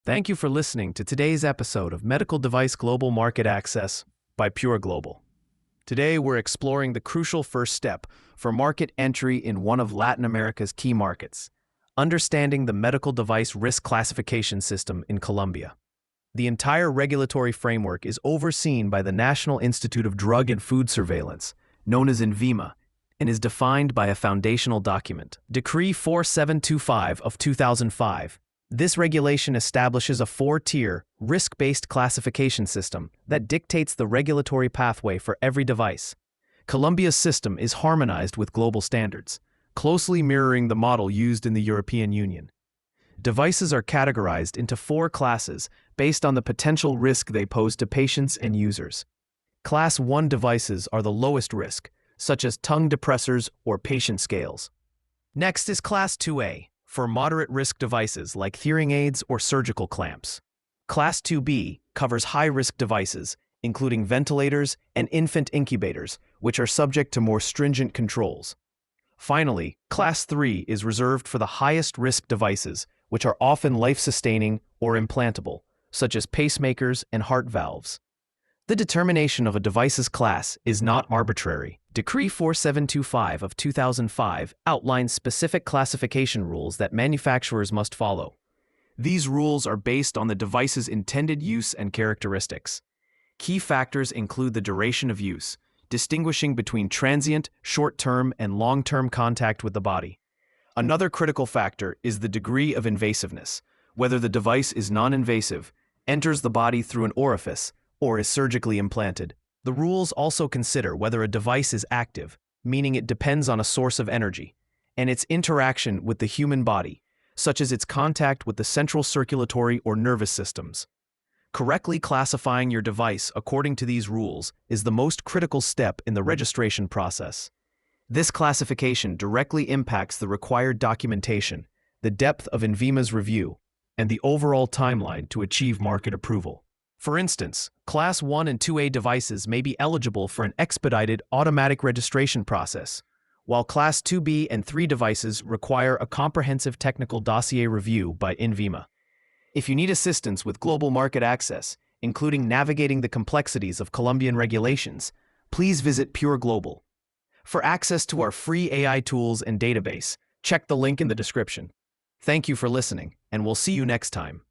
Thank you for listening to today's episode of Medical Device Global Market Access by Pure Global. Today, we're exploring the crucial first step for market entry in one of Latin America's key markets, understanding the medical device risk classification system in Colombia. The entire regulatory framework is overseen by the National Institute of Drug and Food Surveillance, known as INVIMA, and is defined by a foundational document, Decree 4725 of 2005. This regulation establishes a four-tier, risk-based classification system that dictates the regulatory pathway for every device. Colombia's system is harmonized with global standards, closely mirroring the model used in the European Union. Devices are categorized into four classes based on the potential risk they pose to patients and users. Class 1 devices are the lowest risk, such as tongue depressors or patient scales. Next is Class 2A, for moderate-risk devices like hearing aids or surgical clamps. Class 2B covers high-risk devices, including ventilators and infant incubators, which are subject to more stringent controls. Finally, Class 3 is reserved for the highest-risk devices, which are often life-sustaining or implantable, such as pacemakers and heart valves. The determination of a device's class is not arbitrary. Decree 4725 of 2005 outlines specific classification rules that manufacturers must follow. These rules are based on the device's intended use and characteristics. Key factors include the duration of use, distinguishing between transient, short-term, and long-term contact with the body. Another critical factor is the degree of invasiveness, whether the device is non-invasive, enters the body through an orifice, or is surgically implanted. The rules also consider whether a device is active, meaning it depends on a source of energy, and its interaction with the human body, such as its contact with the central circulatory or nervous systems. Correctly classifying your device according to these rules is the most critical step in the registration process. This classification directly impacts the required documentation, the depth of INVIMA's review, and the overall timeline to achieve market approval. For instance, Class 1 and 2A devices may be eligible for an expedited automatic registration process, while Class 2B and 3 devices require a comprehensive technical dossier review by INVIMA. If you need assistance with global market access, including navigating the complexities of Colombian regulations, please visit Pure Global. For access to our free AI tools and database, check the link in the description. Thank you for listening, and we'll see you next time.